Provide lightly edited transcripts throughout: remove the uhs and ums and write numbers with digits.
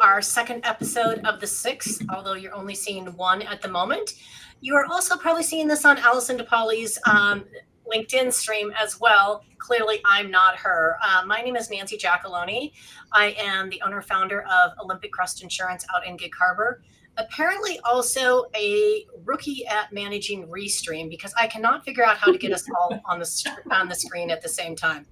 our second episode of the six, although you're only seeing one at the moment. You are also probably seeing this on Allison DePauli's LinkedIn stream as well. Clearly, I'm not her. My name is Nancy Giacalone. I am the owner founder of Olympic Crest Insurance out in Gig Harbor. Apparently also a rookie at managing Restream because I cannot figure out how to get us all on the screen at the same time.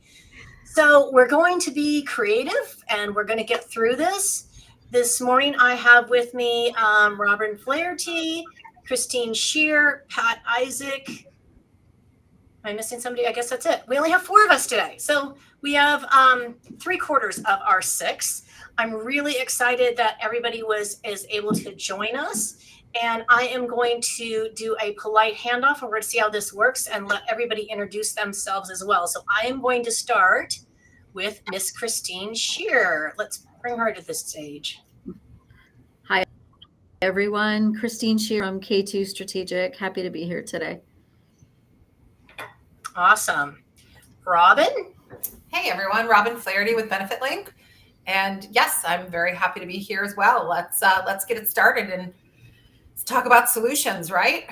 So we're going to be creative and we're going to get through this. This morning I have with me Robin Flaherty, Christine Shear, Pat Isaac. Am I missing somebody? I guess that's it. We only have 4 of us today. So we have 3/4 of our 6. I'm really excited that everybody is able to join us. And I am going to do a polite handoff, and we're going to see how this works and let everybody introduce themselves as well. So I am going to start with Miss Christine Shear. Let's bring her to the stage. Hi, everyone. Christine Shear from K2 Strategic. Happy to be here today. Awesome. Robin? Hey, everyone. Robin Flaherty with Benefit Link. And yes, I'm very happy to be here as well. Let's get it started and let's talk about solutions, right?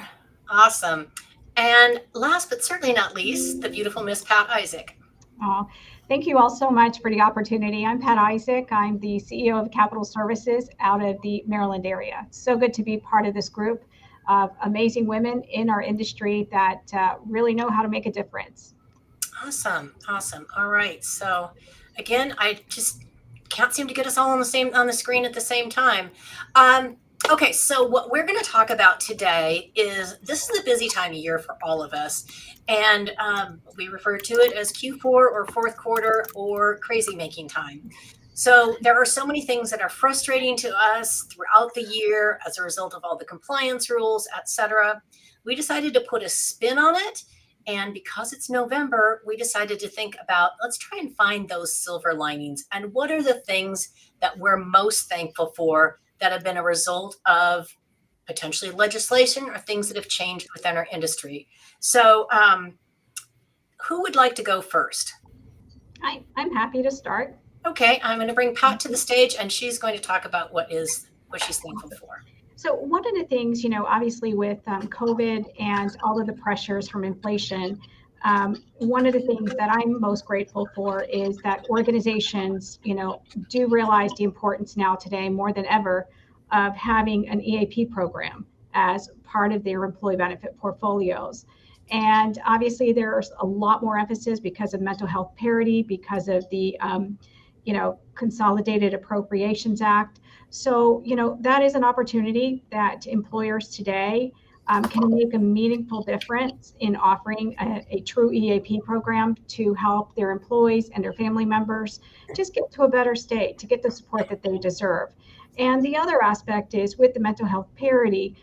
Awesome. And last but certainly not least, the beautiful Miss Pat Isaac. Oh, thank you all so much for the opportunity. I'm Pat Isaac. I'm the CEO of Capital Services out of the Maryland area. It's so good to be part of this group of amazing women in our industry that really know how to make a difference. Awesome. All right. So again, I just can't seem to get us all on the screen at the same time. Okay, so what we're going to talk about today is this is a busy time of year for all of us, and we refer to it as Q4 or fourth quarter or crazy making time. So there are so many things that are frustrating to us throughout the year as a result of all the compliance rules, etc. We decided to put a spin on it. And because it's November, we decided to think about, let's try and find those silver linings. And what are the things that we're most thankful for that have been a result of potentially legislation or things that have changed within our industry? So who would like to go first? I'm happy to start. Okay, I'm going to bring Pat to the stage, and she's going to talk about what she's thankful for. So one of the things, obviously with COVID and all of the pressures from inflation, one of the things that I'm most grateful for is that organizations, do realize the importance now today more than ever of having an EAP program as part of their employee benefit portfolios. And obviously there's a lot more emphasis because of mental health parity, because of the, Consolidated Appropriations Act. So, that is an opportunity that employers today can make a meaningful difference in offering a true EAP program to help their employees and their family members just get to a better state, to get the support that they deserve. And the other aspect is with the mental health parity,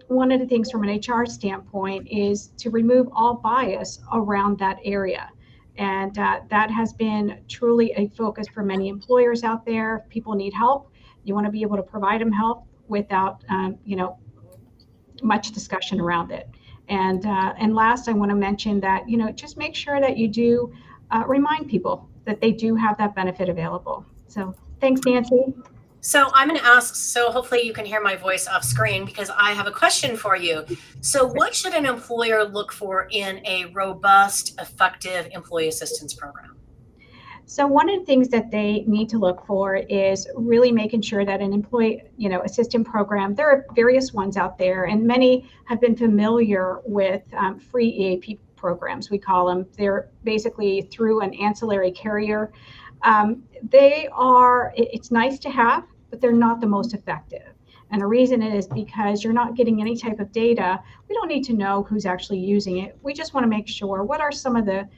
one of the things from an HR standpoint is to remove all bias around that area. And that has been truly a focus for many employers out there. If people need help, you want to be able to provide them help without, much discussion around it. And last, I want to mention that, just make sure that you do remind people that they do have that benefit available. So thanks, Nancy. So I'm going to ask, so hopefully you can hear my voice off screen because I have a question for you. So what should an employer look for in a robust, effective employee assistance program? So one of the things that they need to look for is really making sure that an employee, assistant program, there are various ones out there, and many have been familiar with free EAP programs, we call them. They're basically through an ancillary carrier. It's nice to have, but they're not the most effective. And the reason is because you're not getting any type of data. We don't need to know who's actually using it. We just want to make sure what are some of the,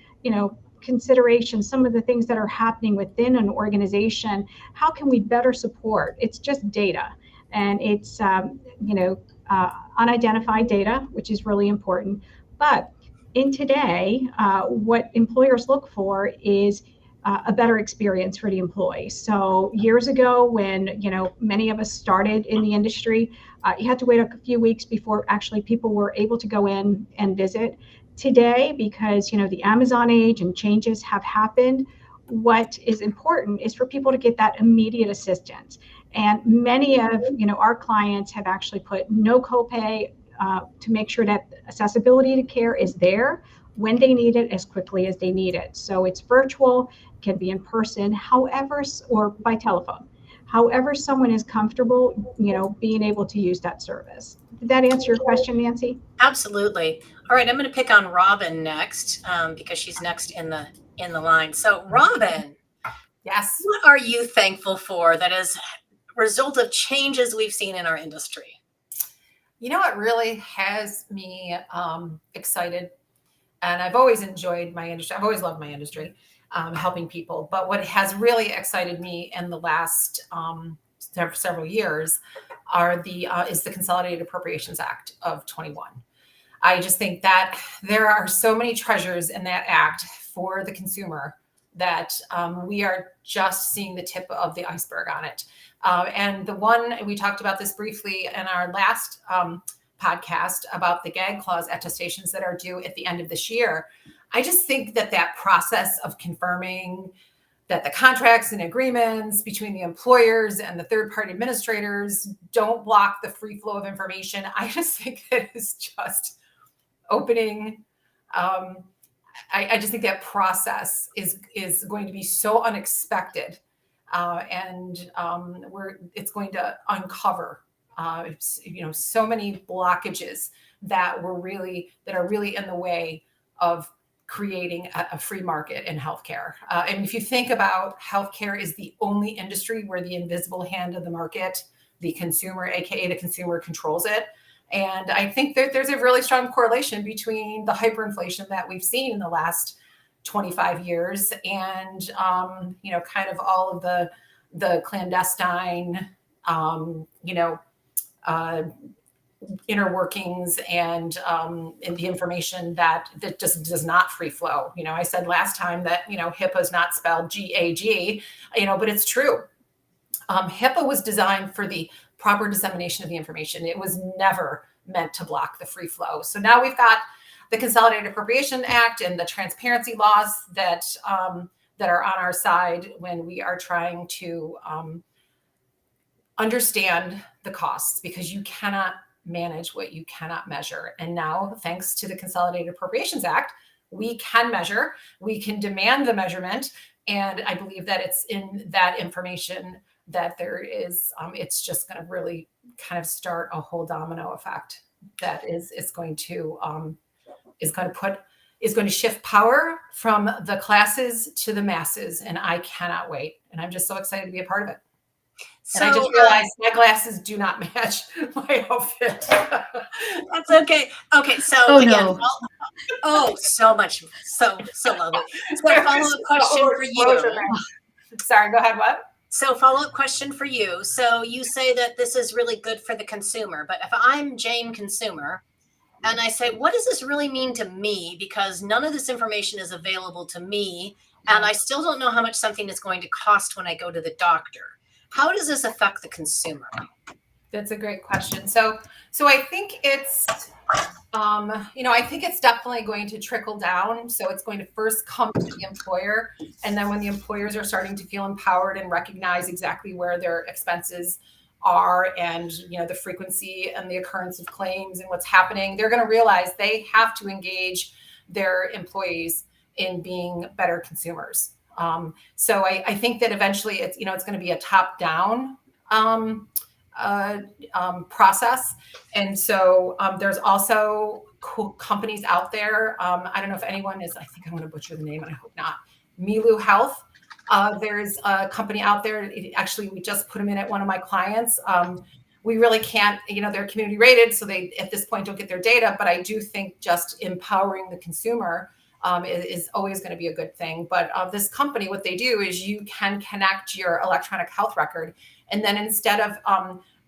considerations, some of the things that are happening within an organization. How can we better support? It's just data, and it's unidentified data, which is really important. But in today, what employers look for is a better experience for the employee. So years ago, when many of us started in the industry, you had to wait a few weeks before actually people were able to go in and visit. Today, because the Amazon age and changes have happened, what is important is for people to get that immediate assistance. And many of our clients have actually put no copay to make sure that accessibility to care is there when they need it, as quickly as they need it. So it's virtual, can be in person, however, or by telephone. However, someone is comfortable, being able to use that service. Did that answer your question, Nancy? Absolutely. All right, I'm going to pick on Robin next because she's next in the line. So, Robin, Yes. what are you thankful for that is a result of changes we've seen in our industry? What really has me excited, and I've always enjoyed my industry. I've always loved my industry, helping people. But what has really excited me in the last several years is the Consolidated Appropriations Act of 21. I just think that there are so many treasures in that act for the consumer that we are just seeing the tip of the iceberg on it. And the one, we talked about this briefly in our last podcast about the gag clause attestations that are due at the end of this year. I just think that process of confirming that the contracts and agreements between the employers and the third-party administrators don't block the free flow of information. I just think that is just opening. I just think that process is going to be so unexpected, and it's going to uncover so many blockages that are really in the way of creating a free market in healthcare. And if you think about healthcare is the only industry where the invisible hand of the market, the consumer, aka the consumer, controls it. And I think that there's a really strong correlation between the hyperinflation that we've seen in the last 25 years and, kind of all of the clandestine, inner workings and the information that just does not free flow. I said last time that, HIPAA is not spelled GAG, but it's true. HIPAA was designed for the proper dissemination of the information. It was never meant to block the free flow. So now we've got the Consolidated Appropriation Act and the transparency laws that are on our side when we are trying to understand the costs, because you cannot manage what you cannot measure. And now, thanks to the Consolidated Appropriations Act, we can measure, we can demand the measurement. And I believe that it's in that information that there is, it's just going to really kind of start a whole domino effect that is going to shift power from the classes to the masses. And I cannot wait. And I'm just so excited to be a part of it. So, and I just realized my glasses do not match my outfit. That's okay. Okay, so No. so much, so lovely. So follow-up question for you. Sorry, go ahead, what? So follow-up question for you. So you say that this is really good for the consumer, but if I'm Jane consumer and I say, what does this really mean to me? Because none of this information is available to me, and I still don't know how much something is going to cost when I go to the doctor. How does this affect the consumer? That's a great question. So I think it's, I think it's definitely going to trickle down. So it's going to first come to the employer. And then when the employers are starting to feel empowered and recognize exactly where their expenses are and, the frequency and the occurrence of claims and what's happening, they're going to realize they have to engage their employees in being better consumers. So I think that eventually it's going to be a top-down process. And so there's also cool companies out there. I don't know if anyone is, I think I'm going to butcher the name, and I hope not. Milu Health. There's a company out there. Actually, we just put them in at one of my clients. We really can't, they're community rated, so they at this point don't get their data. But I do think just empowering the consumer is always going to be a good thing. But this company, what they do is you can connect your electronic health record. And then instead of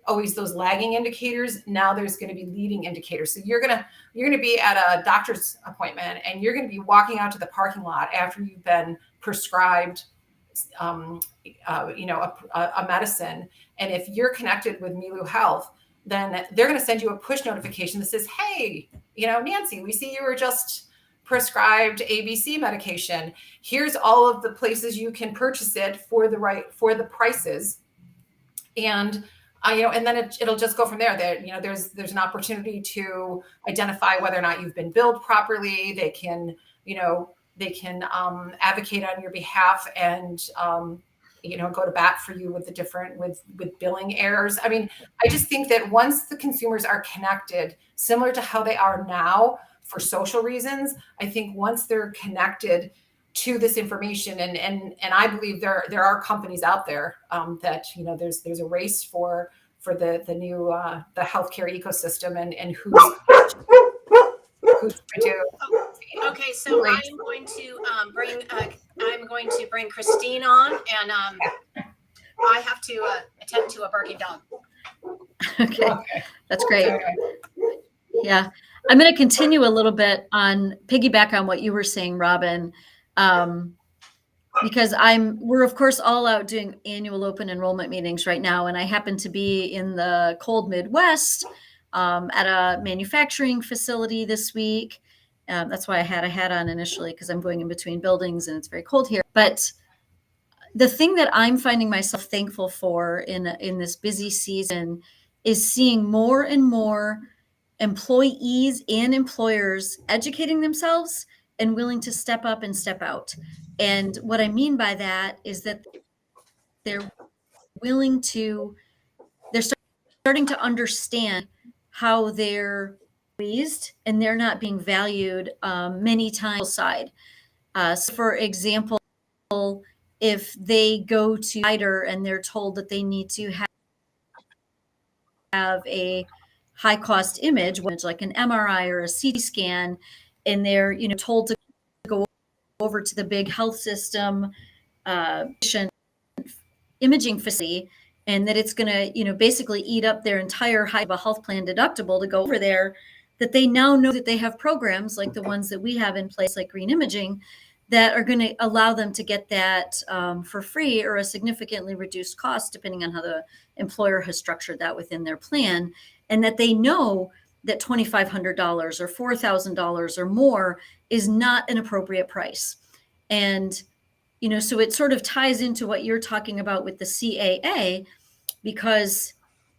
always those lagging indicators, now there's going to be leading indicators. So you're going to be at a doctor's appointment and you're going to be walking out to the parking lot after you've been prescribed a medicine. And if you're connected with Milu Health, then they're going to send you a push notification that says, hey, Nancy, we see you were just prescribed ABC medication. Here's all of the places you can purchase it for the prices. And and then it'll just go from there. That there's an opportunity to identify whether or not you've been billed properly. They can advocate on your behalf and go to bat for you with the different with billing errors. I mean, I just think that once the consumers are connected, similar to how they are now for social reasons, I think once they're connected to this information, and I believe there are companies out there that there's a race for the new the healthcare ecosystem and who's going to. Okay, so I'm going to bring Christine on, and I have to attend to a barking dog. Okay, that's great. Yeah, I'm going to continue a little bit on piggyback on what you were saying, Robin, because we're of course all out doing annual open enrollment meetings right now, and I happen to be in the cold Midwest at a manufacturing facility this week. That's why I had a hat on initially, because I'm going in between buildings and it's very cold here. But the thing that I'm finding myself thankful for in this busy season is seeing more and more employees and employers educating themselves and willing to step up and step out. And what I mean by that is that they're starting to understand how they're raised and they're not being valued many times side. So for example, if they go to provider and they're told that they need to have a high cost image like an MRI or a CT scan, and they're told to go over to the big health system imaging facility, and that it's going to basically eat up their entire health plan deductible to go over there, that they now know that they have programs like the ones that we have in place, like green imaging, that are going to allow them to get that for free or a significantly reduced cost, depending on how the employer has structured that within their plan. And that they know that $2,500 or $4,000 or more is not an appropriate price. And, so it sort of ties into what you're talking about with the CAA, because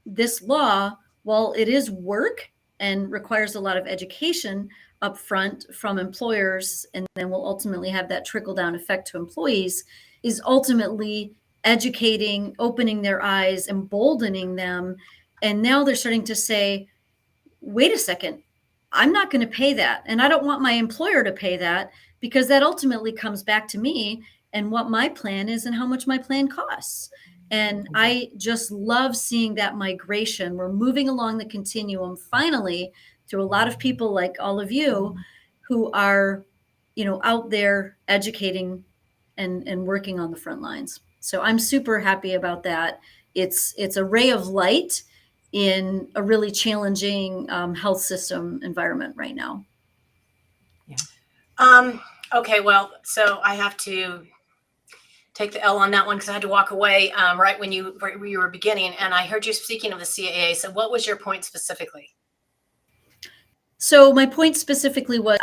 this law, while it is work and requires a lot of education upfront from employers, and then will ultimately have that trickle down effect to employees, is ultimately educating, opening their eyes, emboldening them. And now they're starting to say, wait a second, I'm not going to pay that. And I don't want my employer to pay that, because that ultimately comes back to me and what my plan is and how much my plan costs. And I just love seeing that migration. We're moving along the continuum finally through a lot of people like all of you who are, out there educating and working on the front lines. So I'm super happy about that. It's a ray of light in a really challenging health system environment right now. Yeah. Okay, well, so I have to take the L on that one because I had to walk away right when you were beginning, and I heard you speaking of the CAA. So what was your point specifically? So my point specifically was,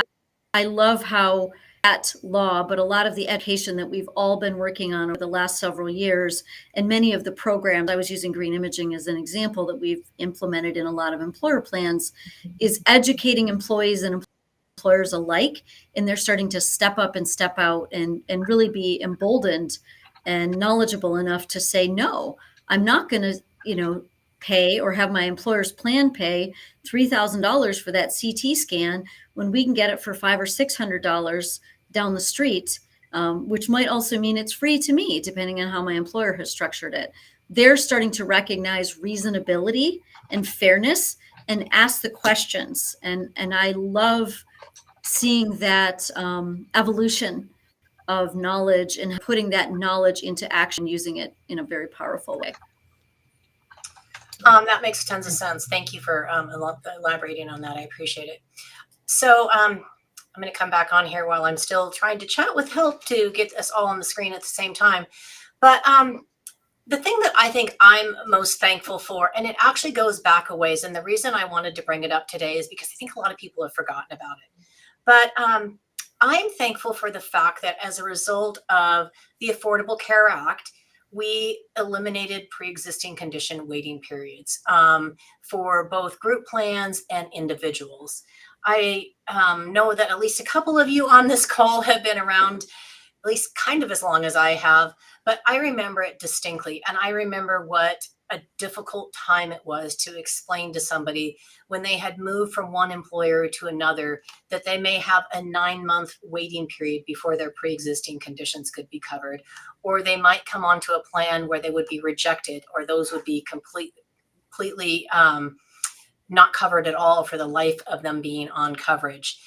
I love how that law, but a lot of the education that we've all been working on over the last several years, and many of the programs, I was using green imaging as an example, that we've implemented in a lot of employer plans, is educating employees and employers alike. And they're starting to step up and step out and really be emboldened and knowledgeable enough to say, no, I'm not going to, pay or have my employer's plan pay $3,000 for that CT scan when we can get it for $500 or $600 down the street, which might also mean it's free to me, depending on how my employer has structured it. They're starting to recognize reasonability and fairness and ask the questions. And I love seeing that evolution of knowledge and putting that knowledge into action, using it in a very powerful way. That makes tons of sense. Thank you for elaborating on that. I appreciate it. So I'm going to come back on here while I'm still trying to chat with help to get us all on the screen at the same time. But the thing that I think I'm most thankful for, and it actually goes back a ways, and the reason I wanted to bring it up today is because I think a lot of people have forgotten about it. But I'm thankful for the fact that as a result of the Affordable Care Act, we eliminated pre-existing condition waiting periods for both group plans and individuals. I know that at least a couple of you on this call have been around at least kind of as long as I have, but I remember it distinctly. And I remember what a difficult time it was to explain to somebody when they had moved from one employer to another that they may have a 9-month waiting period before their pre-existing conditions could be covered, or they might come onto a plan where they would be rejected, or those would be completely not covered at all for the life of them being on coverage.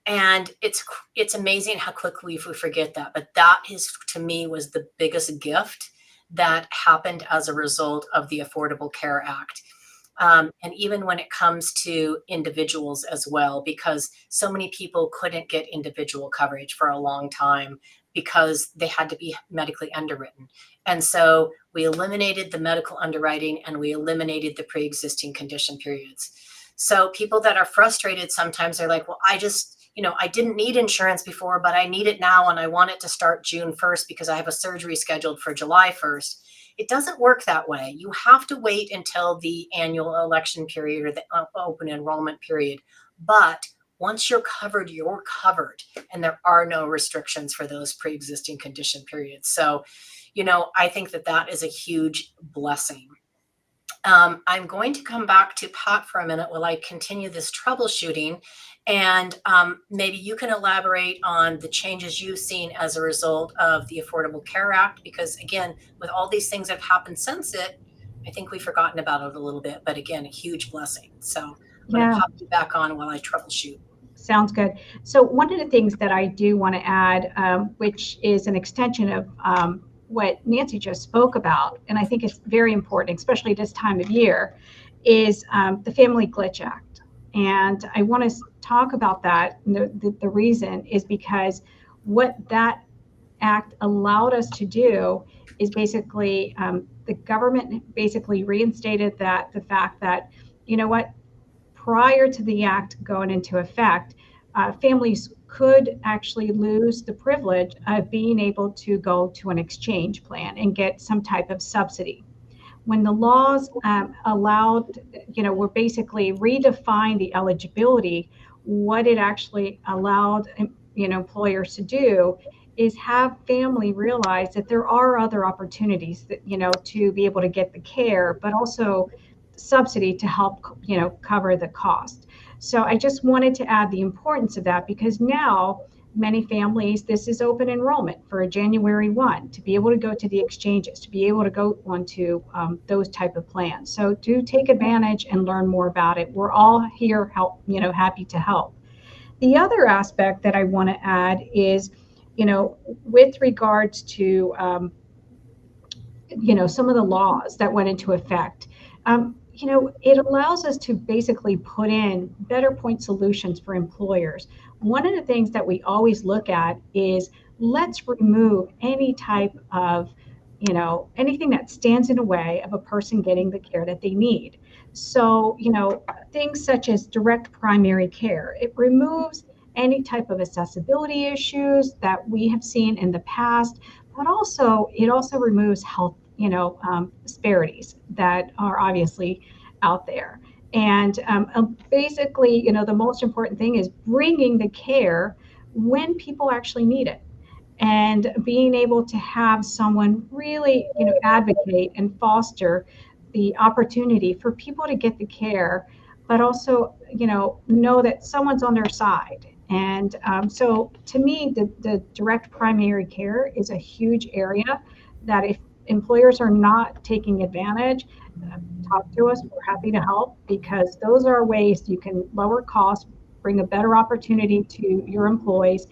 And it's amazing how quickly we forget that. But that is, to me, was the biggest gift that happened as a result of the Affordable Care Act. And even when it comes to individuals as well, because so many people couldn't get individual coverage for a long time because they had to be medically underwritten. And so we eliminated the medical underwriting and we eliminated the pre-existing condition periods. So people that are frustrated sometimes are like, well, I didn't need insurance before, but I need it now and I want it to start June 1st because I have a surgery scheduled for July 1st. It doesn't work that way. You have to wait until the annual election period or the open enrollment period. But once you're covered, and there are no restrictions for those pre-existing condition periods. So, I think that is a huge blessing. I'm going to come back to Pat for a minute while I continue this troubleshooting. And maybe you can elaborate on the changes you've seen as a result of the Affordable Care Act, because again, with all these things that have happened since it, I think we've forgotten about it a little bit, but again, a huge blessing. So I'm going to pop you back on while I troubleshoot. Sounds good. So one of the things that I do want to add, which is an extension of what Nancy just spoke about, and I think it's very important, especially this time of year, is the Family Glitch Act. And I want to talk about that. The reason is because what that act allowed us to do is basically the government basically reinstated the fact that, prior to the act going into effect, families could actually lose the privilege of being able to go to an exchange plan and get some type of subsidy. When the laws allowed, were basically redefined the eligibility, what it actually allowed, employers to do is have family realize that there are other opportunities that, to be able to get the care, but also subsidy to help, cover the cost. So I just wanted to add the importance of that, because now many families, this is open enrollment for a January 1 to be able to go to the exchanges, to be able to go onto those type of plans. So do take advantage and learn more about it. We're all here happy to help. The other aspect that I want to add is, with regards to, some of the laws that went into effect, it allows us to basically put in better point solutions for employers. One of the things that we always look at is, let's remove any type of, anything that stands in the way of a person getting the care that they need. So, things such as direct primary care, it removes any type of accessibility issues that we have seen in the past, but it also removes health disparities that are obviously out there. And basically, the most important thing is bringing the care when people actually need it, and being able to have someone really, advocate and foster the opportunity for people to get the care, but also, know that someone's on their side. And so to me, the direct primary care is a huge area that if employers are not taking advantage, talk to us. We're happy to help, because those are ways you can lower costs, bring a better opportunity to your employees,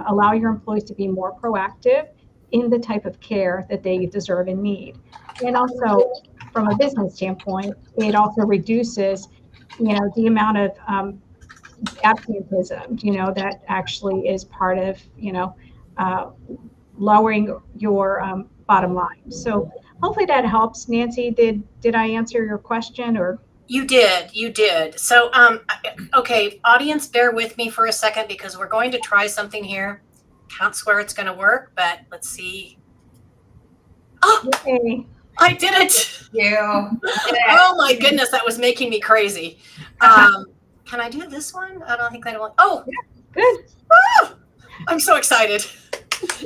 allow your employees to be more proactive in the type of care that they deserve and need. And also, from a business standpoint, it also reduces, the amount of absenteeism, that actually is part of, lowering your bottom line. So hopefully that helps. Nancy, did I answer your question? Or You did. So, okay, audience, bear with me for a second because we're going to try something here. Can't swear it's going to work, but let's see. Oh, Yay. I did it. You. Oh my goodness, that was making me crazy. Can I do this one? I don't think I want. Oh, Good. oh, I'm so excited.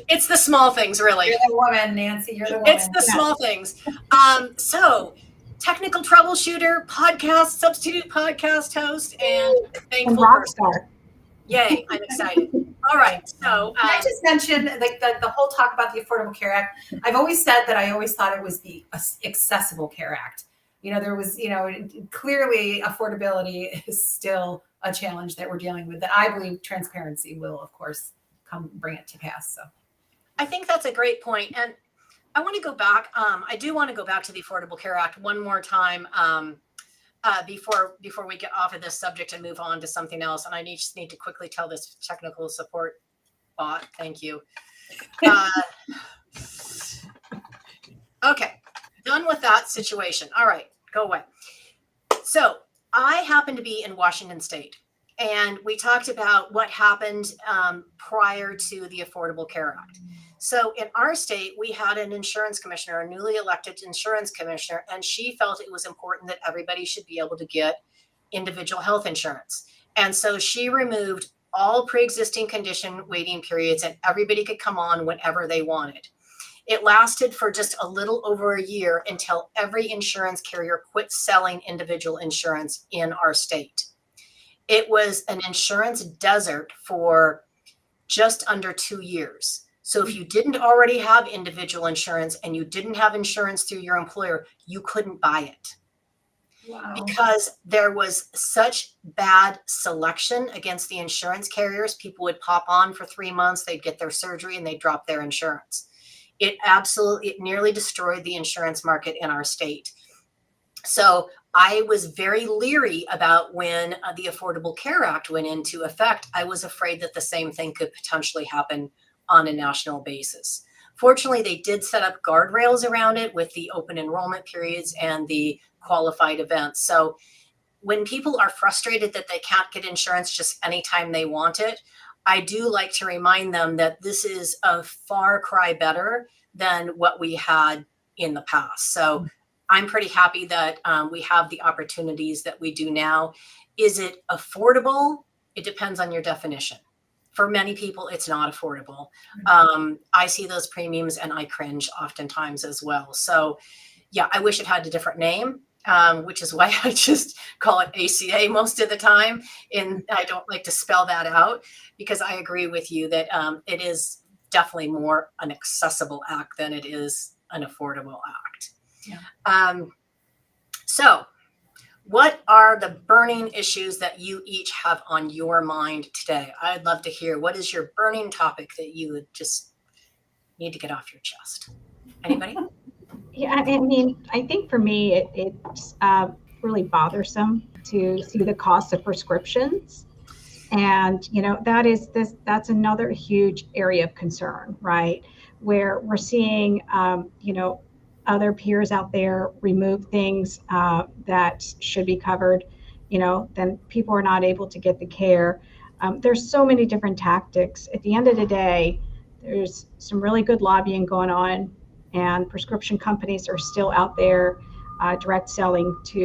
It's the small things, really. You're the woman, Nancy. You're the woman. It's the small things. So, technical troubleshooter, podcast substitute podcast host, and thankful And rock person. star. Yay! I'm excited. All right. So, Can I just mention, like the whole talk about the Affordable Care Act? I've always said that I always thought it was the Accessible Care Act. You know, there was, you know, clearly affordability is still a challenge that we're dealing with. That I believe transparency will, of course, come bring it to pass. So, I think that's a great point, and I want to go back. I do want to go back to the Affordable Care Act one more time before we get off of this subject and move on to something else. And I just need to quickly tell this technical support bot. Thank you. Okay, done with that situation. All right, go away. So I happen to be in Washington State, and we talked about what happened prior to the Affordable Care Act. So in our state, we had an insurance commissioner, a newly elected insurance commissioner, and she felt it was important that everybody should be able to get individual health insurance. And so she removed all pre-existing condition waiting periods, and everybody could come on whenever they wanted. It lasted for just a little over a year until every insurance carrier quit selling individual insurance in our state. It was an insurance desert for just under 2 years. So if you didn't already have individual insurance and you didn't have insurance through your employer, you couldn't buy it. wow. Because there was such bad selection against the insurance carriers. People would pop on for 3 months, they'd get their surgery, and they'd drop their insurance. It nearly destroyed the insurance market in our state. So I was very leery about when the Affordable Care Act went into effect. I was afraid that the same thing could potentially happen on a national basis. Fortunately, they did set up guardrails around it with the open enrollment periods and the qualified events. So when people are frustrated that they can't get insurance just anytime they want it, I do like to remind them that this is a far cry better than what we had in the past. So I'm pretty happy that we have the opportunities that we do now. Is it affordable? It depends on your definition. For many people, it's not affordable. I see those premiums and I cringe oftentimes as well. So yeah, I wish it had a different name, which is why I just call it ACA most of the time. And I don't like to spell that out because I agree with you that it is definitely more an accessible act than it is an affordable act. Yeah. So what are the burning issues that you each have on your mind today? I'd love to hear, what is your burning topic that you would just need to get off your chest? Anybody? Yeah, I mean, I think for me, it's really bothersome to see the cost of prescriptions. And, you know, that's another huge area of concern, right? Where we're seeing, you know, other peers out there remove things that should be covered, you know, then people are not able to get the care. There's so many different tactics. At the end of the day, there's some really good lobbying going on, and prescription companies are still out there direct selling to,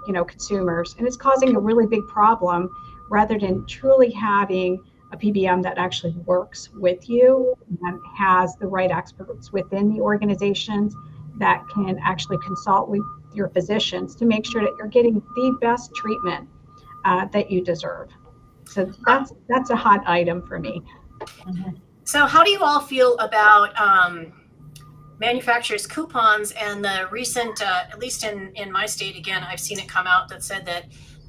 you know, consumers, and it's causing a really big problem rather than truly having a PBM that actually works with you and has the right experts within the organizations that can actually consult with your physicians to make sure that you're getting the best treatment that you deserve. So that's a hot item for me. So how do you all feel about manufacturers' coupons and the recent, at least in my state, again, I've seen it come out that said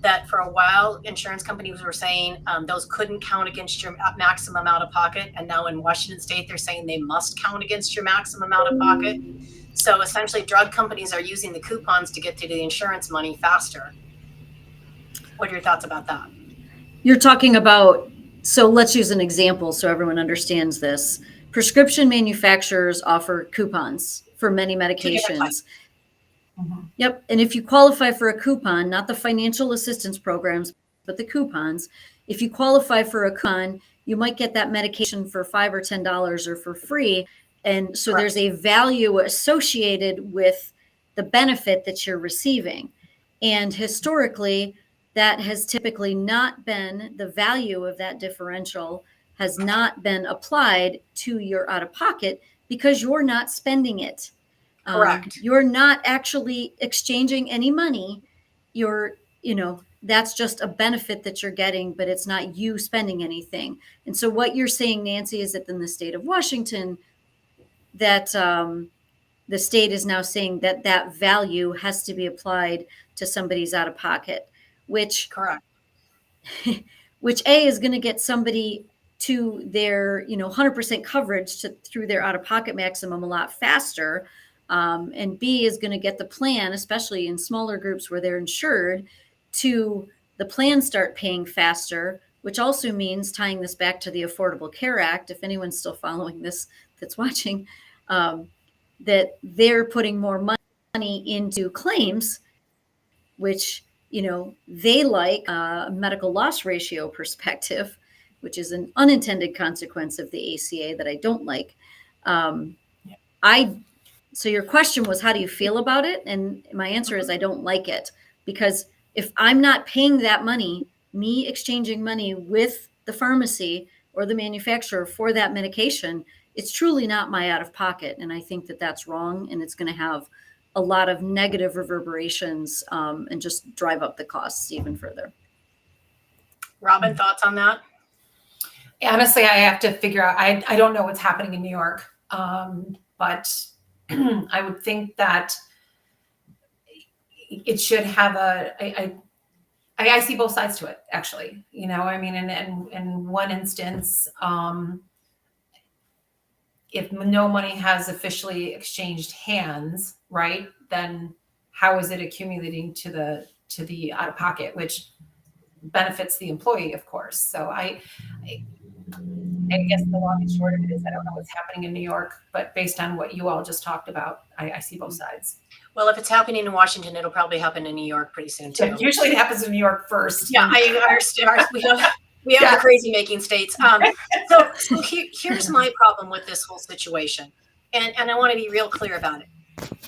that for a while, insurance companies were saying those couldn't count against your maximum out of pocket. And now in Washington State, they're saying they must count against your maximum out of pocket. So essentially, drug companies are using the coupons to get to the insurance money faster. What are your thoughts about that? You're talking about, so let's use an example so everyone understands this. Prescription manufacturers offer coupons for many medications. Mhm. Yep. And if you qualify for a coupon, not the financial assistance programs, but the coupons, if you qualify for a coupon, you might get that medication for $5 or $10 or for free. And so Correct. there's a value associated with the benefit that you're receiving. And historically, that has typically not been the value of that differential has not been applied to your out of pocket because you're not spending it. Correct. You're not actually exchanging any money. That's just a benefit that you're getting, but it's not you spending anything. And so what you're saying, Nancy, is that in the state of Washington, that the state is now saying that that value has to be applied to somebody's out of pocket, which Correct. which A is going to get somebody to their 100% coverage through their out of pocket maximum a lot faster. And B is going to get the plan, especially in smaller groups where they're insured, to the plan start paying faster, which also means tying this back to the Affordable Care Act, if anyone's still following this that's watching, that they're putting more money into claims, which they like a medical loss ratio perspective, which is an unintended consequence of the ACA that I don't like. So your question was, how do you feel about it? And my answer is, I don't like it, because if I'm not paying that money, me exchanging money with the pharmacy or the manufacturer for that medication, it's truly not my out of pocket. And I think that that's wrong. And it's going to have a lot of negative reverberations and just drive up the costs even further. Robin, thoughts on that? Honestly, I have to figure out, I don't know what's happening in New York, but I would think that it should have I see both sides to it, actually. I mean, in one instance, if no money has officially exchanged hands, right, then how is it accumulating to the out of pocket, which benefits the employee, of course. So I guess the long and short of it is, I don't know what's happening in New York, but based on what you all just talked about, I see both sides. Well, if it's happening in Washington, it'll probably happen in New York pretty soon too. Usually it happens in New York first. Yeah, I understand. We have the crazy making states. So here's my problem with this whole situation. And I want to be real clear about it.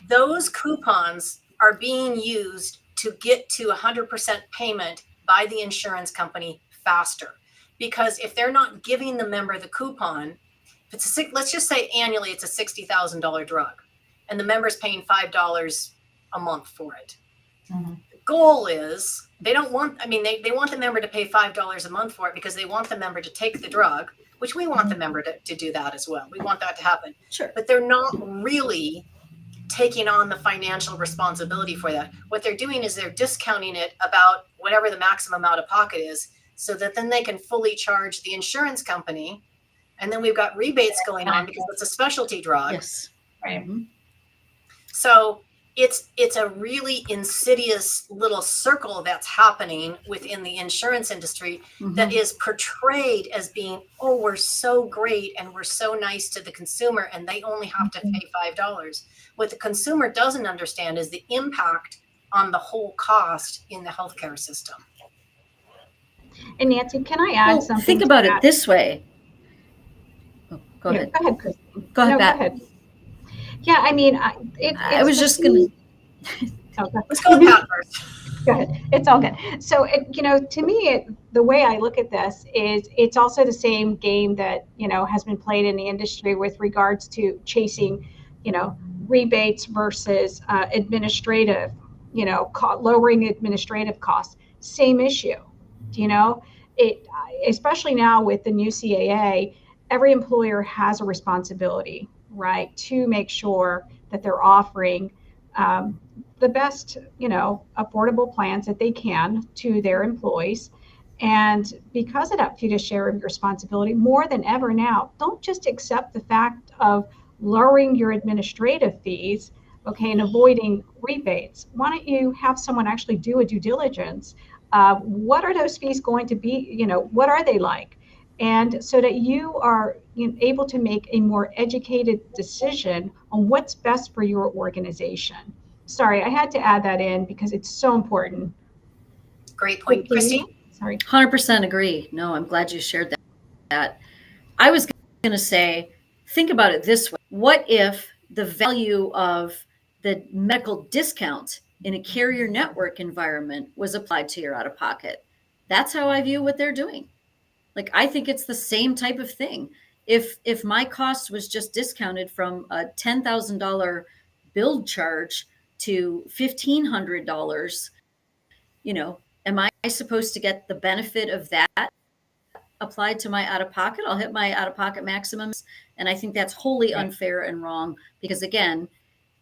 Those coupons are being used to get to 100% payment by the insurance company faster. Because if they're not giving the member the coupon, if let's just say annually it's a $60,000 drug, and the member's paying $5 a month for it. Mm-hmm. The goal is they want the member to pay $5 a month for it because they want the member to take the drug, which we want the member to do that as well. We want that to happen. Sure. But they're not really taking on the financial responsibility for that. What they're doing is they're discounting it about whatever the maximum out of pocket is, so that then they can fully charge the insurance company. And then we've got rebates going on because it's a specialty drug. Yes. Right. Mm-hmm. So it's a really insidious little circle that's happening within the insurance industry that is portrayed as being, oh, we're so great and we're so nice to the consumer and they only have to pay $5. What the consumer doesn't understand is the impact on the whole cost in the healthcare system. And Nancy, can I add something? Think about it this way. Oh, go ahead. Go ahead, Chris. Go ahead, No, Pat. go ahead. Yeah, I mean, I was just going to. Let's go with Pat first. Go ahead. It's all good. So, to me, the way I look at this is it's also the same game that, has been played in the industry with regards to chasing, rebates versus administrative, lowering administrative costs. Same issue. Especially now with the new CAA, every employer has a responsibility, right, to make sure that they're offering the best, affordable plans that they can to their employees. And because of that fiduciary responsibility, more than ever now, don't just accept the fact of lowering your administrative fees, okay, and avoiding rebates. Why don't you have someone actually do a due diligence? What are those fees going to be? What are they like? And so that you are able to make a more educated decision on what's best for your organization. Sorry, I had to add that in because it's so important. Great point. Christine? Sorry. 100% agree. No, I'm glad you shared that. I was going to say, think about it this way. What if the value of the medical discount in a carrier network environment was applied to your out of pocket? That's how I view what they're doing. Like, I think it's the same type of thing. If my cost was just discounted from a $10,000 build charge to $1,500, am I supposed to get the benefit of that applied to my out of pocket? I'll hit my out of pocket maximums. And I think that's wholly unfair and wrong because, again,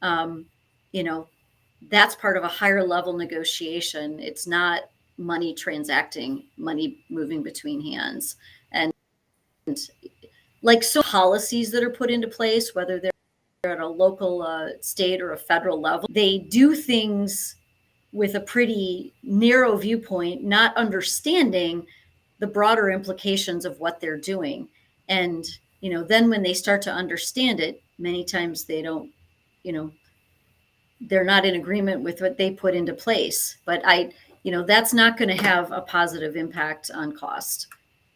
that's part of a higher level negotiation. It's not money transacting, money moving between hands. And like so policies that are put into place, whether they're at a local, state or a federal level, they do things with a pretty narrow viewpoint, not understanding the broader implications of what they're doing. And, then when they start to understand it, many times they don't, they're not in agreement with what they put into place. But that's not going to have a positive impact on cost.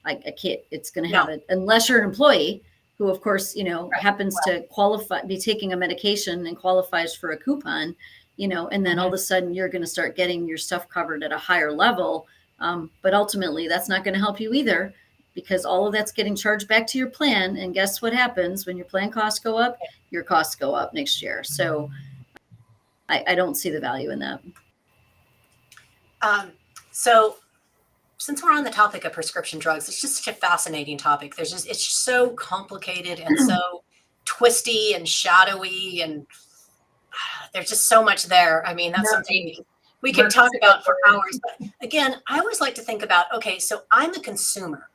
I can't, it's going to have it unless you're an employee who, of course, happens to be taking a medication and qualifies for a coupon, and then all of a sudden you're going to start getting your stuff covered at a higher level. But ultimately that's not going to help you either because all of that's getting charged back to your plan. And guess what happens when your plan costs go up? Your costs go up next year. So I don't see the value in that. So since we're on the topic of prescription drugs, it's just such a fascinating topic. It's so complicated and so twisty and shadowy, and there's just so much there. I mean, that's something we could talk about for hours. But again, I always like to think about, okay, so I'm a consumer.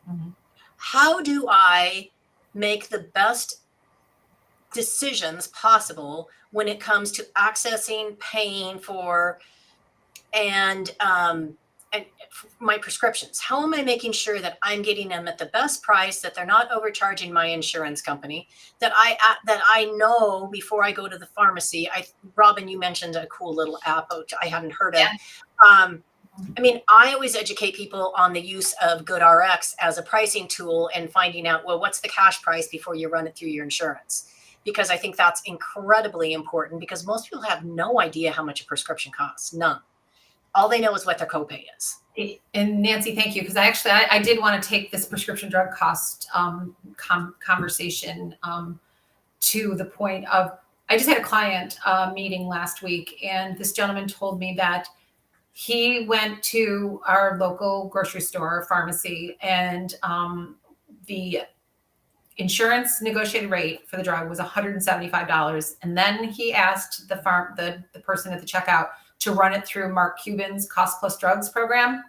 Mm-hmm. How do I make the best decisions possible when it comes to accessing, paying for, and my prescriptions? How am I making sure that I'm getting them at the best price, that they're not overcharging my insurance company, that I know before I go to the pharmacy? Robin, you mentioned a cool little app which I hadn't heard of. I mean, I always educate people on the use of GoodRx as a pricing tool and finding out, well, what's the cash price before you run it through your insurance? Because I think that's incredibly important because most people have no idea how much a prescription costs. None. All they know is what their copay is. And Nancy, thank you. Because I did want to take this prescription drug cost conversation to the point of, I just had a client meeting last week, and this gentleman told me that he went to our local grocery store pharmacy, and the insurance negotiated rate for the drug was $175. And then he asked the person at the checkout to run it through Mark Cuban's Cost Plus Drugs program,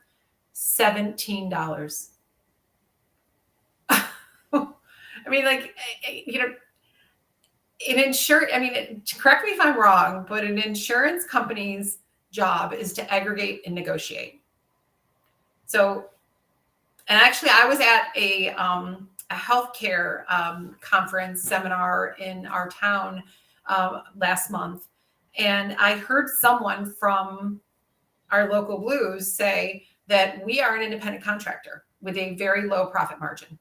$17. I mean, like, correct me if I'm wrong, but an insurance company's job is to aggregate and negotiate. So, and actually I was at a healthcare conference seminar in our town last month. And I heard someone from our local Blues say that we are an independent contractor with a very low profit margin.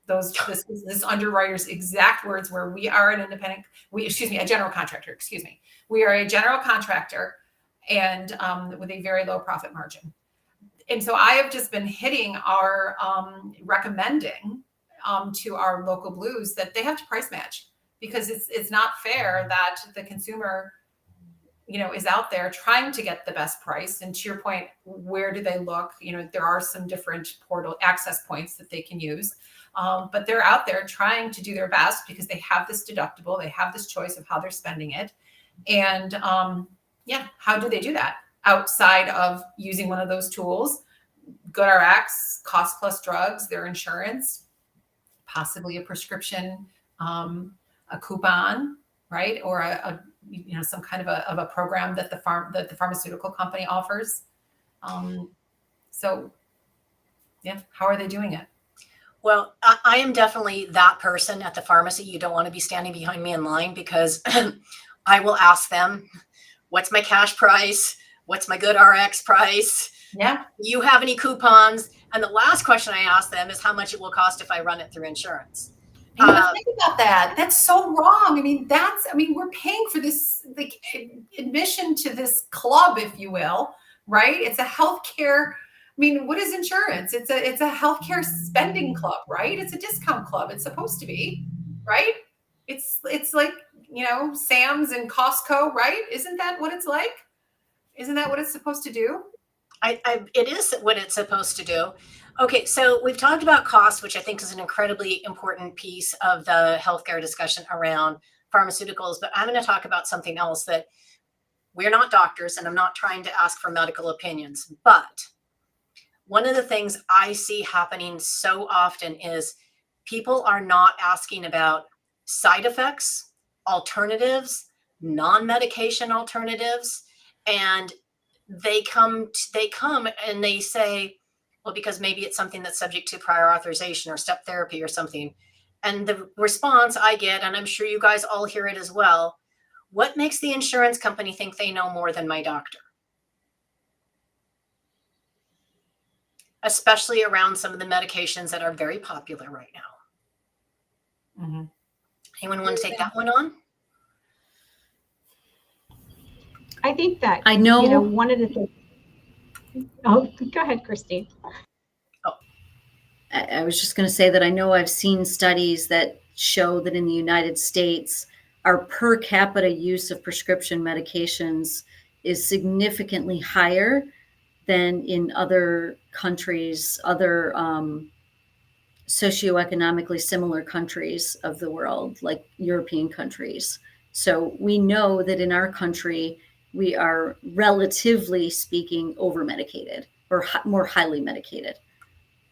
This underwriter's exact words were, we are an a general contractor, We are a general contractor and with a very low profit margin. And so I have just been hitting our recommending to our local Blues that they have to price match, because it's not fair that the consumer is out there trying to get the best price. And to your point, where do they look? There are some different portal access points that they can use, but they're out there trying to do their best because they have this deductible, they have this choice of how they're spending it. And how do they do that outside of using one of those tools? GoodRx, Cost Plus Drugs, their insurance, possibly a prescription, a coupon, right? Or some kind of a program that the pharmaceutical company offers. How are they doing it? Well, I am definitely that person at the pharmacy. You don't want to be standing behind me in line, because I will ask them, what's my cash price? What's my good RX price? Yeah. Do you have any coupons? And the last question I ask them is how much it will cost if I run it through insurance. Think about that. That's so wrong. I mean, we're paying for this, like, admission to this club, if you will, right? It's a healthcare. I mean, what is insurance? It's a healthcare spending club, right? It's a discount club. It's supposed to be, right? It's like, Sam's and Costco, right? Isn't that what it's like? Isn't that what it's supposed to do? It is what it's supposed to do. Okay, so we've talked about cost, which I think is an incredibly important piece of the healthcare discussion around pharmaceuticals, but I'm going to talk about something else that we're not doctors, and I'm not trying to ask for medical opinions, but one of the things I see happening so often is people are not asking about side effects, alternatives, non-medication alternatives, and they come and they say, well, because maybe it's something that's subject to prior authorization or step therapy or something. And the response I get, and I'm sure you guys all hear it as well, what makes the insurance company think they know more than my doctor? Especially around some of the medications that are very popular right now. Mm-hmm. Anyone want to take that one on? I think that, I know, one of the things. Oh, go ahead, Christine. I was just going to say that I know I've seen studies that show that in the United States, our per capita use of prescription medications is significantly higher than in other countries, other socioeconomically similar countries of the world, like European countries. So we know that in our country, we are, relatively speaking, over-medicated or more highly medicated.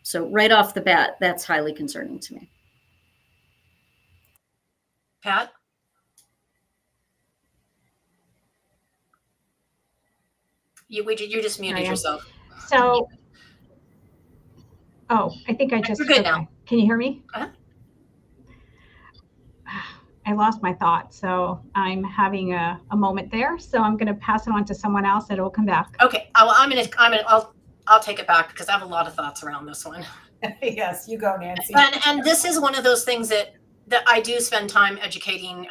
So right off the bat, that's highly concerning to me. Pat? You just muted yourself. So, I think I just. You're good now. Can you hear me? Uh-huh. I lost my thought, so I'm having a moment there. So I'm going to pass it on to someone else, and it will come back. Okay. I'll take it back because I have a lot of thoughts around this one. Yes, you go, Nancy. And this is one of those things that I do spend time educating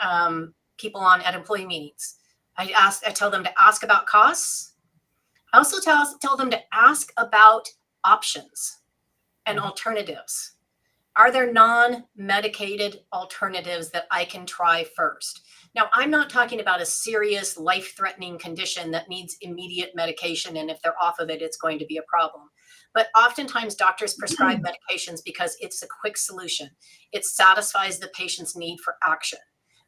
people on at employee meetings. I tell them to ask about costs. I also tell them to ask about options and alternatives. Are there non-medicated alternatives that I can try first? Now, I'm not talking about a serious life-threatening condition that needs immediate medication, and if they're off of it, it's going to be a problem. But oftentimes doctors prescribe medications because it's a quick solution. It satisfies the patient's need for action.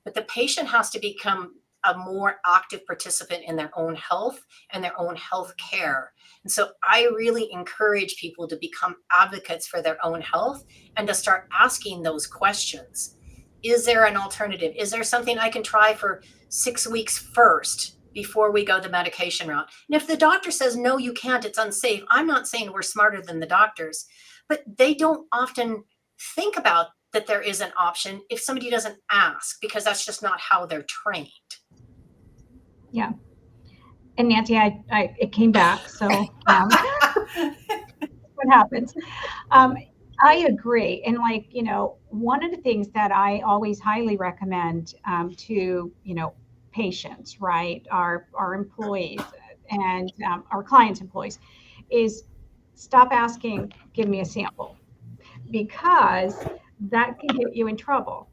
But the patient has to become a more active participant in their own health and their own health care. And so I really encourage people to become advocates for their own health and to start asking those questions. Is there an alternative? Is there something I can try for 6 weeks first before we go the medication route? And if the doctor says, no, you can't, it's unsafe, I'm not saying we're smarter than the doctors, but they don't often think about that there is an option if somebody doesn't ask, because that's just not how they're trained. Yeah. And Nancy, it came back. So what happens? I agree. And one of the things that I always highly recommend to, patients, right, our employees and our clients' employees is stop asking, give me a sample, because that can get you in trouble.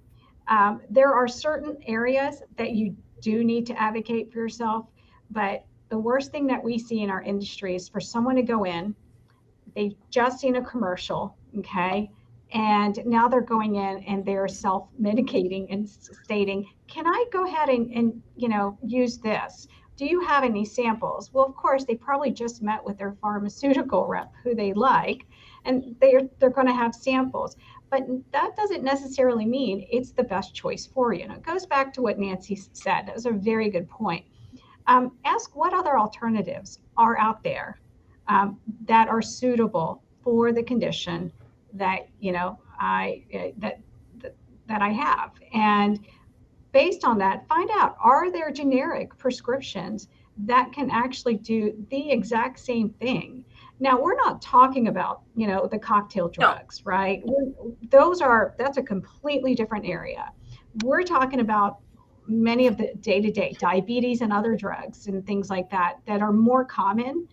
There are certain areas that you do need to advocate for yourself, but the worst thing that we see in our industry is for someone to go in, they've just seen a commercial, okay, and now they're going in and they're self-medicating and stating, can I go ahead and use this? Do you have any samples? Well, of course, they probably just met with their pharmaceutical rep who they like, and they're going to have samples. But that doesn't necessarily mean it's the best choice for you. And it goes back to what Nancy said. That was a very good point. Ask what other alternatives are out there that are suitable for the condition that I have. And based on that, find out, are there generic prescriptions that can actually do the exact same thing. Now, we're not talking about, the cocktail drugs, right? That's a completely different area. We're talking about many of the day-to-day diabetes and other drugs and things like that are more common.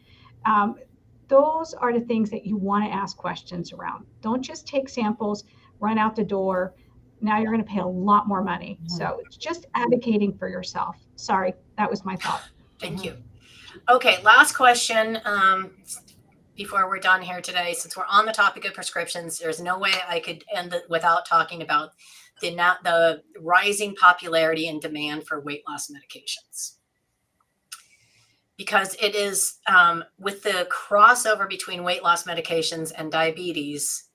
Those are the things that you want to ask questions around. Don't just take samples, run out the door. Now you're going to pay a lot more money. So it's just advocating for yourself. Sorry, that was my thought. Thank you. Okay, last question before we're done here today. Since we're on the topic of prescriptions, there's no way I could end it without talking about the rising popularity and demand for weight loss medications. Because it is, with the crossover between weight loss medications and diabetes,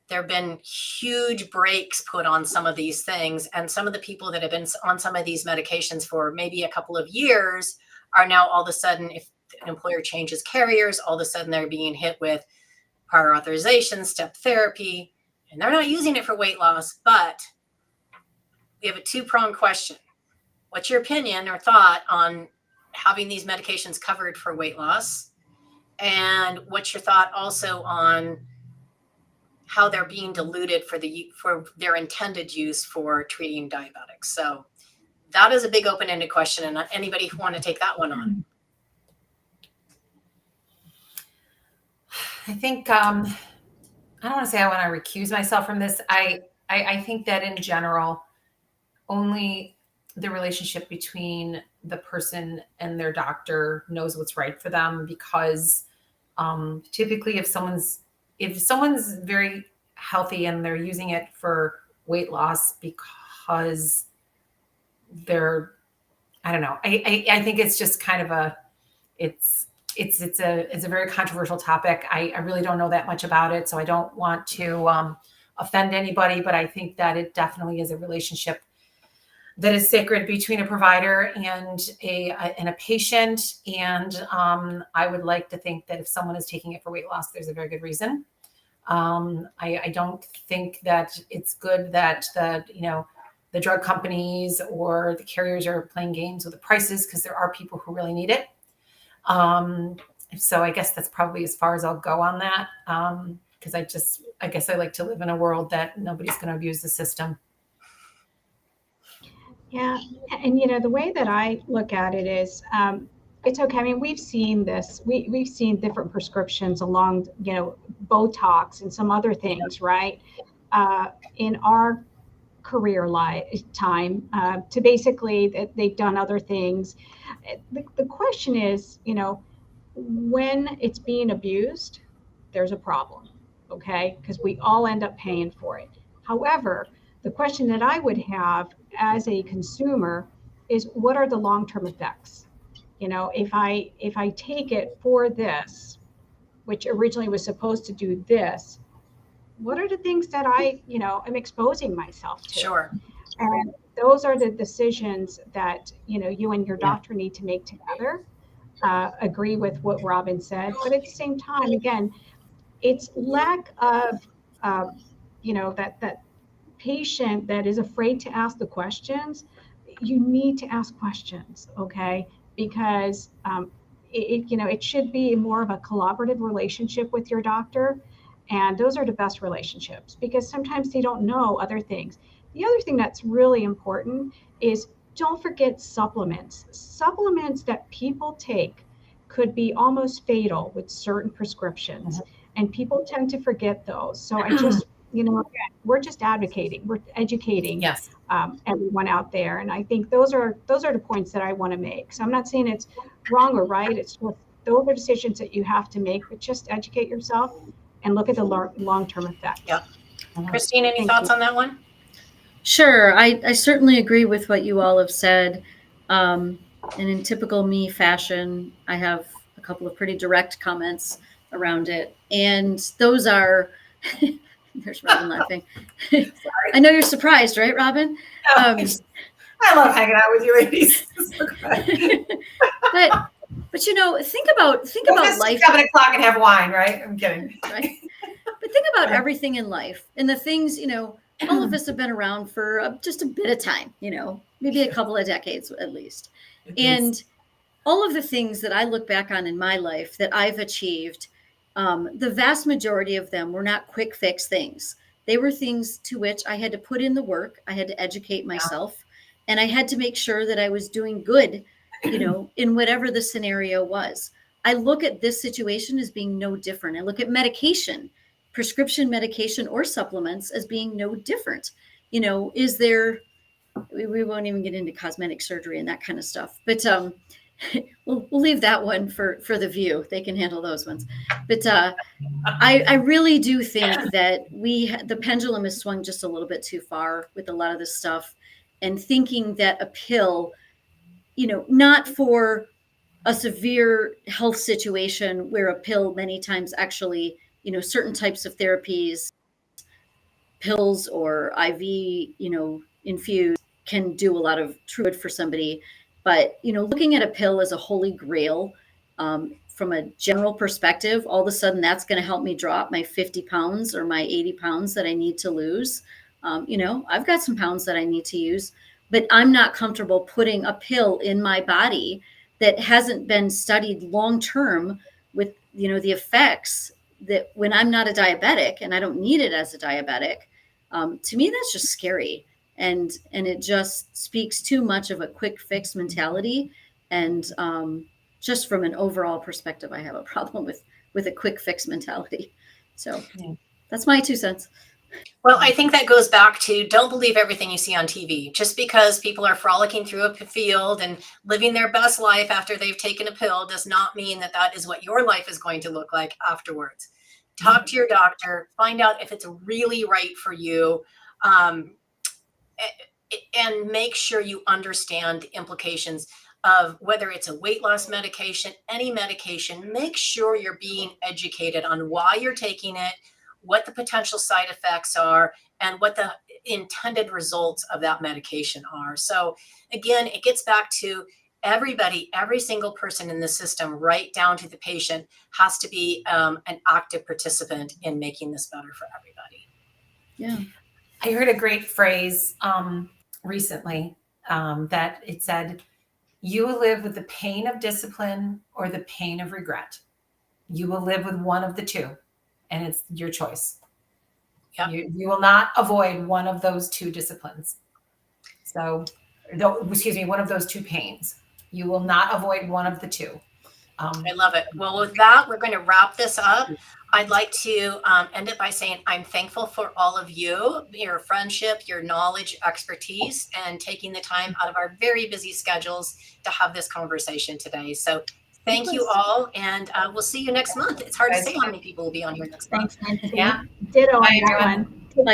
there have been huge breaks put on some of these things. And some of the people that have been on some of these medications for maybe a couple of years are now all of a sudden, if an employer changes carriers, all of a sudden they're being hit with prior authorization, step therapy, and they're not using it for weight loss. But we have a two-pronged question. What's your opinion or thought on having these medications covered for weight loss? And what's your thought also on how they're being diluted for their intended use for treating diabetics? So that is a big open-ended question, and anybody who want to take that one on. I think I don't want to say I want to recuse myself from this. I think that in general, only the relationship between the person and their doctor knows what's right for them, because typically if someone's very healthy and they're using it for weight loss because they're, I don't know. I think it's just kind of it's a very controversial topic. I really don't know that much about it, so I don't want to offend anybody, but I think that it definitely is a relationship that is sacred between a provider and a patient. And I would like to think that if someone is taking it for weight loss, there's a very good reason. I don't think that it's good that the drug companies or the carriers are playing games with the prices, because there are people who really need it. So I guess that's probably as far as I'll go on that. Because I guess I like to live in a world that nobody's going to abuse the system. Yeah. And, the way that I look at it is, it's okay. I mean, we've seen this. We've seen different prescriptions along, Botox and some other things, right? In our career time, to basically that they've done other things. The question is, when it's being abused, there's a problem, okay? Because we all end up paying for it. However, the question that I would have as a consumer is, what are the long-term effects? If I take it for this, which originally was supposed to do this, what are the things that I, am exposing myself to? Sure. And those are the decisions that, you and your doctor need to make together. Agree with what Robin said, but at the same time, again, it's lack of, that patient that is afraid to ask the questions. You need to ask questions, okay? Because it should be more of a collaborative relationship with your doctor, and those are the best relationships, because sometimes they don't know other things. The other thing that's really important is, don't forget supplements. Supplements that people take could be almost fatal with certain prescriptions, and people tend to forget those. So I just, we're just advocating, we're educating everyone out there, and I think those are the points that I want to make. So I'm not saying it's wrong or right. It's just, those are decisions that you have to make, but just educate yourself and look at the long-term effects. Yep. Christine, any thoughts on that one? Sure. I certainly agree with what you all have said. And in typical me fashion, I have a couple of pretty direct comments around it. And those are, there's Robin laughing. I know you're surprised, right, Robin? I love hanging out with you ladies. But think about life. 7 o'clock and have wine, right? I'm kidding. Right? But think about everything in life, and the things, all of us have been around for just a bit of time, maybe a couple of decades at least. And all of the things that I look back on in my life that I've achieved, the vast majority of them were not quick fix things. They were things to which I had to put in the work, I had to educate myself, and I had to make sure that I was doing good, in whatever the scenario was. I look at this situation as being no different. I look at medication, prescription medication or supplements as being no different. Is there, we won't even get into cosmetic surgery and that kind of stuff, but we'll leave that one for the view. They can handle those ones. But I really do think that the pendulum has swung just a little bit too far with a lot of this stuff, and thinking that a pill, not for a severe health situation where a pill many times actually, certain types of therapies, pills or IV, infused, can do a lot of true good for somebody. But, looking at a pill as a holy grail, from a general perspective, all of a sudden that's going to help me drop my 50 pounds or my 80 pounds that I need to lose. I've got some pounds that I need to use, but I'm not comfortable putting a pill in my body that hasn't been studied long term with, the effects that when I'm not a diabetic and I don't need it as a diabetic. To me, that's just scary. And it just speaks too much of a quick fix mentality. And just from an overall perspective, I have a problem with a quick fix mentality. So that's my 2 cents. Well, I think that goes back to don't believe everything you see on TV. Just because people are frolicking through a field and living their best life after they've taken a pill does not mean that that is what your life is going to look like afterwards. Talk to your doctor, find out if it's really right for you, and make sure you understand the implications of whether it's a weight loss medication, any medication. Make sure you're being educated on why you're taking it, what the potential side effects are, and what the intended results of that medication are. So again, it gets back to everybody, every single person in the system, right down to the patient, has to be an active participant in making this better for everybody. Yeah. I heard a great phrase recently that it said, you will live with the pain of discipline or the pain of regret. You will live with one of the two, and it's your choice. Yeah. You will not avoid one of those two disciplines. So, one of those two pains. You will not avoid one of the two. I love it. Well, with that, we're going to wrap this up. I'd like to end it by saying I'm thankful for all of you, your friendship, your knowledge, expertise, and taking the time out of our very busy schedules to have this conversation today. So thank you all, and we'll see you next month. It's hard to say how many people will be on here next month. Thanks, Nancy. Yeah. Ditto on Bye, that everyone. one.